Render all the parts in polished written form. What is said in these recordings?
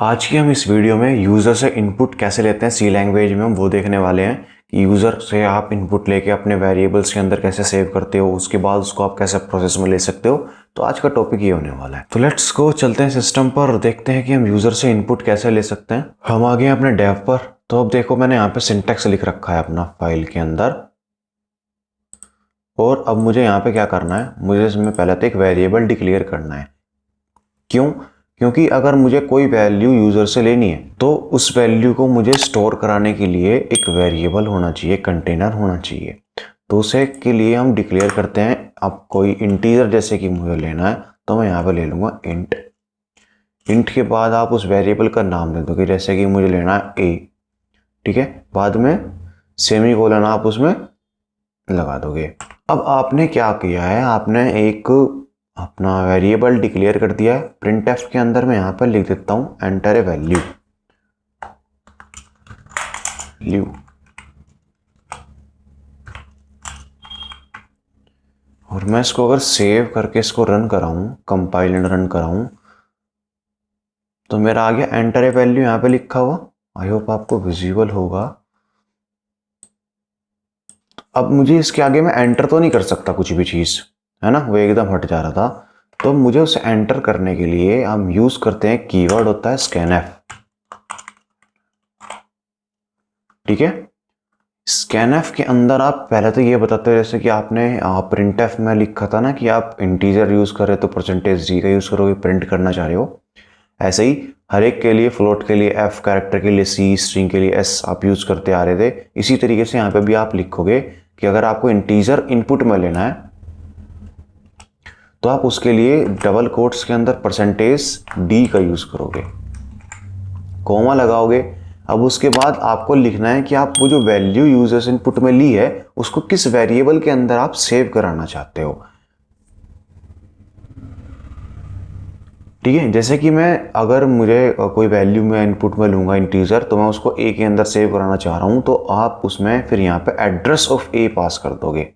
आज की हम इस वीडियो में यूज़र से इनपुट कैसे लेते हैं सी लैंग्वेज में हम वो देखने वाले हैं कि यूज़र से आप इनपुट लेके अपने वेरिएबल्स के अंदर कैसे सेव करते हो, उसके बाद उसको आप कैसे प्रोसेस में ले सकते हो। तो आज का टॉपिक ये होने वाला है। तो लेट्स गो, चलते हैं सिस्टम पर और देखते हैं कि हम यूज़र से इनपुट कैसे ले सकते हैं। हम आ गए हैं अपने डेव पर। तो अब देखो, मैंने यहाँ पे सिंटैक्स लिख रखा है अपना फाइल के अंदर। और अब मुझे यहाँ पे क्या करना है, मुझे इसमें पहले तो एक वेरिएबल डिक्लेयर करना है। क्यों? क्योंकि अगर मुझे कोई वैल्यू यूज़र से लेनी है तो उस वैल्यू को मुझे स्टोर कराने के लिए एक वेरिएबल होना चाहिए, कंटेनर होना चाहिए। तो उसे के लिए हम डिक्लेयर करते हैं। अब कोई इंटीजर जैसे कि मुझे लेना है तो मैं यहाँ पे ले लूँगा इंट। इंट के बाद आप उस वेरिएबल का नाम दे दोगे, जैसे कि मुझे लेना है ए, ठीक है। बाद में सेमी कोलन आप उसमें लगा दोगे। अब आपने क्या किया है, आपने एक अपना वेरिएबल डिक्लेयर कर दिया है। प्रिंट एफ के अंदर मैं यहाँ पर लिख देता हूँ एंटर ए वैल्यू। और मैं इसको अगर सेव करके इसको रन कराऊँ, कंपाइल एंड रन कराऊँ, तो मेरा आ गया एंटर ए वैल्यू यहाँ पे लिखा हुआ। आई होप आपको विजिबल होगा। अब मुझे इसके आगे मैं एंटर तो नहीं कर सकता कुछ भी चीज़, है ना, वो एकदम हट जा रहा था। तो मुझे उसे एंटर करने के लिए हम यूज करते हैं कीवर्ड होता है स्कैनएफ, ठीक है। स्कैनएफ के अंदर आप पहले तो ये बताते हो, जैसे कि आपने प्रिंटएफ में लिखा था ना कि आप इंटीजर यूज कर रहे हो तो परसेंटेज जी का यूज करोगे, प्रिंट करना चाह रहे हो। ऐसे ही हर एक के लिए, फ्लोट के लिए एफ, कैरेक्टर के लिए सी, स्ट्रिंग के लिए एस आप यूज करते आ रहे थे। इसी तरीके से यहाँ पे भी आप लिखोगे कि अगर आपको इंटीजर इनपुट में लेना है तो आप उसके लिए डबल कोट्स के अंदर परसेंटेज डी का यूज करोगे, कोमा लगाओगे। अब उसके बाद आपको लिखना है कि आप वो जो वैल्यू यूजर्स इनपुट में ली है उसको किस वेरिएबल के अंदर आप सेव कराना चाहते हो, ठीक है। जैसे कि मैं अगर मुझे कोई वैल्यू मैं इनपुट में लूंगा इंटीजर, तो मैं उसको ए के अंदर सेव कराना चाह रहा हूं, तो आप उसमें फिर यहाँ पे एड्रेस ऑफ ए पास कर दोगे।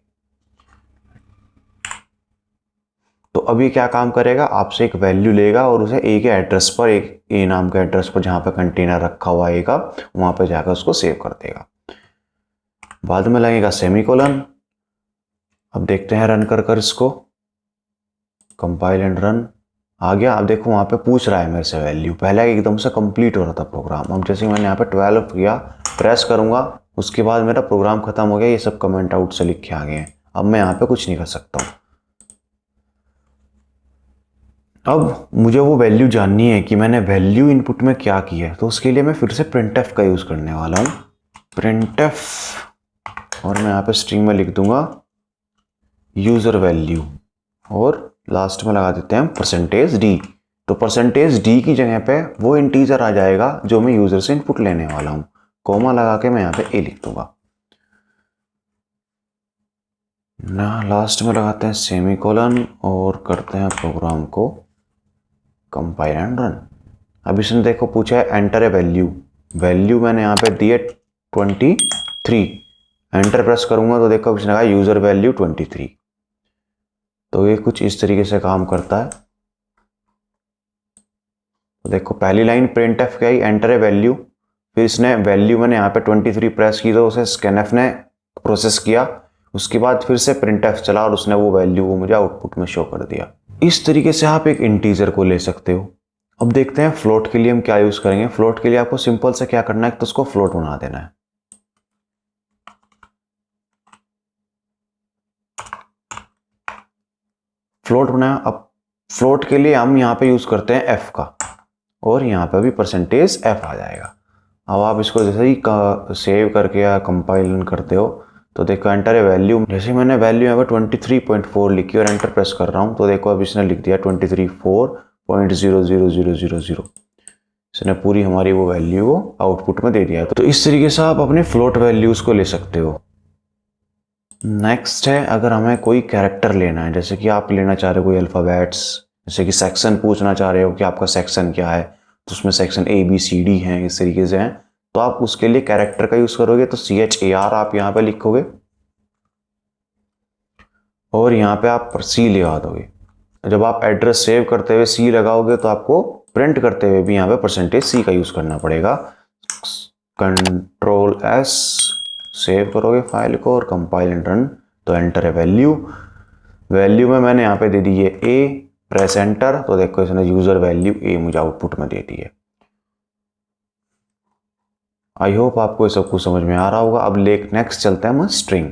तो अब ये क्या काम करेगा, आपसे एक वैल्यू लेगा और उसे ए के एड्रेस पर, एक ए नाम के एड्रेस पर जहां पे कंटेनर रखा हुआ है ए का, वहां पे जाकर उसको सेव कर देगा। बाद में लगेगा सेमीकोलन। अब देखते हैं रन कर इसको, कंपाइल एंड रन। आ गया। अब देखो वहां पे पूछ रहा है मेरे से वैल्यू, पहले एकदम से कंप्लीट हो रहा था प्रोग्राम। अब जैसे मैंने यहाँ पे 12 किया, प्रेस करूंगा, उसके बाद मेरा प्रोग्राम खत्म हो गया। ये सब कमेंट आउट से लिख के आ गए हैं। अब मैं यहाँ पे कुछ नहीं कर सकता हूँ। अब मुझे वो वैल्यू जाननी है कि मैंने वैल्यू इनपुट में क्या किया है, तो उसके लिए मैं फिर से प्रिंटएफ का यूज करने वाला हूँ। प्रिंटएफ, और मैं यहाँ पे स्ट्रिंग में लिख दूंगा यूजर वैल्यू, और लास्ट में लगा देते हैं परसेंटेज डी। तो परसेंटेज डी की जगह पे वो इंटीजर आ जाएगा जो मैं यूजर से इनपुट लेने वाला हूँ। कोमा लगा के मैं यहाँ पे ए लिख दूंगा ना, लास्ट में लगाते हैं सेमीकोलन और करते हैं प्रोग्राम को कंपाइल एंड रन। अब इसने देखो पूछा है एंटर ए वैल्यू। वैल्यू मैंने यहाँ पे दी है 23। एंटर प्रेस करूंगा तो देखो इसने कहा यूजर वैल्यू 23। तो ये कुछ इस तरीके से काम करता है। तो देखो पहली लाइन प्रिंटएफ क्या आई, एंटर ए वैल्यू, फिर इसने वैल्यू मैंने यहाँ पे 23 प्रेस की तो उसे स्कैनएफ ने प्रोसेस किया। उसके बाद फिर से प्रिंटएफ चला और उसने वो वैल्यू को मुझे आउटपुट में शो कर दिया। इस तरीके से आप एक इंटीजर को ले सकते हो। अब देखते हैं फ्लोट के लिए हम क्या यूज करेंगे। फ्लोट के लिए आपको सिंपल से क्या करना है, तो उसको फ्लोट बना देना है। फ्लोट बनाया। अब फ्लोट के लिए हम यहाँ पे यूज करते हैं एफ का, और यहाँ पे भी परसेंटेज एफ आ जाएगा। अब आप इसको जैसे ही सेव करके या कंपाइल करते हो तो देखो एंटर ए वैल्यू, जैसे मैंने वैल्यू यहाँ पे 23.4 लिखी और एंटर प्रेस कर रहा हूँ तो देखो अब इसने लिख दिया 23.4.00000। इसने पूरी हमारी वो वैल्यू को आउटपुट में दे दिया। तो इस तरीके से आप अपने फ्लोट वैल्यूज को ले सकते हो। नेक्स्ट है, अगर हमें कोई कैरेक्टर लेना है, जैसे कि आप लेना चाह रहे हो कोई अल्फ़ाबेट्स, जैसे कि सेक्शन पूछना चाह रहे हो कि आपका सेक्शन क्या है, तो उसमें section A B C D हैं, इस तरीके से हैं, तो आप उसके लिए कैरेक्टर का यूज़ करोगे तो CHAR आप यहाँ पे लिखोगे और यहाँ पे आप सी लगा दोगे। जब आप एड्रेस सेव करते हुए सी लगाओगे तो आपको प्रिंट करते हुए भी यहाँ पे %c का यूज़ करना पड़ेगा। Ctrl+S सेव करोगे फाइल को और कंपाइल एंड रन, तो एंटर है वैल्यू में मैंने यहाँ पे दे दी है a, प्रेस एंटर, तो देखो इसने यूजर वैल्यू a मुझे आउटपुट में दे दी है। आई होप आपको ये सब कुछ समझ में आ रहा होगा। अब नेक्स्ट चलते हैं हम स्ट्रिंग।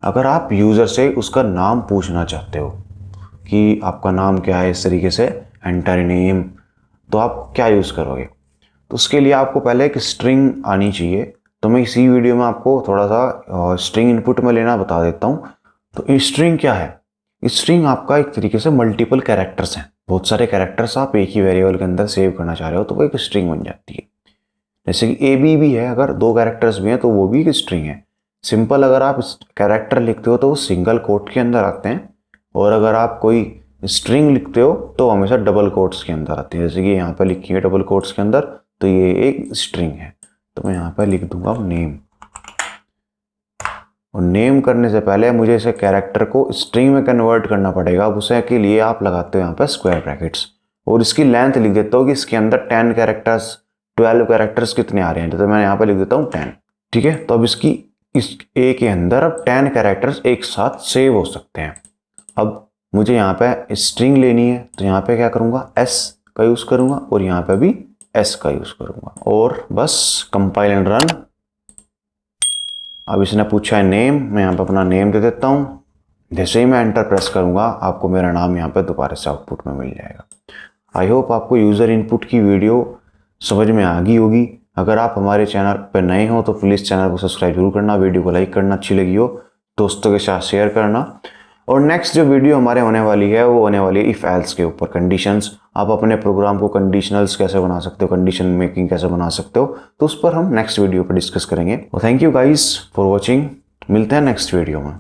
अगर आप यूज़र से उसका नाम पूछना चाहते हो कि आपका नाम क्या है, इस तरीके से एंटर नेम, तो आप क्या यूज़ करोगे? तो उसके लिए आपको पहले एक स्ट्रिंग आनी चाहिए। तो मैं इसी वीडियो में आपको थोड़ा सा स्ट्रिंग इनपुट में लेना बता देता हूँ। तो स्ट्रिंग क्या है? स्ट्रिंग आपका एक तरीके से मल्टीपल कैरेक्टर्स हैं। बहुत सारे कैरेक्टर्स आप एक ही वेरिएबल के अंदर सेव करना चाह रहे हो तो वो एक स्ट्रिंग बन जाती है। जैसे कि ए बी भी है, अगर 2 कैरेक्टर्स भी हैं तो वो भी एक स्ट्रिंग है। सिंपल अगर आप कैरेक्टर लिखते हो तो वो सिंगल कोट के अंदर आते हैं, और अगर आप कोई स्ट्रिंग लिखते हो तो हमेशा डबल कोट्स के अंदर आती है। जैसे कि यहाँ पर लिखी है डबल कोट्स के अंदर, तो ये एक स्ट्रिंग है। तो मैं यहाँ पर लिख दूंगा नेम, और नेम करने से पहले मुझे इसे कैरेक्टर को स्ट्रिंग में कन्वर्ट करना पड़ेगा। अब उसे के लिए आप लगाते हो यहाँ पर स्क्वायर ब्रैकेट्स, और इसकी लेंथ लिख देता हूँ कि इसके अंदर 10 कैरेक्टर्स 12 कैरेक्टर्स कितने आ रहे हैं, तो मैं यहाँ पे लिख देता हूँ 10। ठीक है, तो अब इस ए के अंदर अब 10 कैरेक्टर्स एक साथ सेव हो सकते हैं। अब मुझे यहाँ पे स्ट्रिंग लेनी है, तो यहाँ पे क्या करूँगा, एस का यूज़ करूँगा, और यहाँ पे भी एस का यूज़ करूँगा, और बस कंपाइल एंड रन। अब इसने पूछा है नेम, मैं यहाँ पे अपना नेम दे देता हूँ। जैसे ही मैं एंटर प्रेस करूँगा आपको मेरा नाम यहाँ पे दोबारा से आउटपुट में मिल जाएगा। आई होप आपको यूज़र इनपुट की वीडियो समझ में आ गई होगी। अगर आप हमारे चैनल पर नए हो तो प्लीज़ चैनल को सब्सक्राइब जरूर करना, वीडियो को लाइक करना, अच्छी लगी हो दोस्तों के साथ शेयर करना। और नेक्स्ट जो वीडियो हमारे होने वाली है वो होने वाली है इफ़ एल्स के ऊपर, कंडीशंस। आप अपने प्रोग्राम को कंडीशनल्स कैसे बना सकते हो, कंडीशन मेकिंग कैसे बना सकते हो, तो उस पर हम नेक्स्ट वीडियो पर डिस्कस करेंगे। Thank you guys for watching, मिलते हैं नेक्स्ट वीडियो में।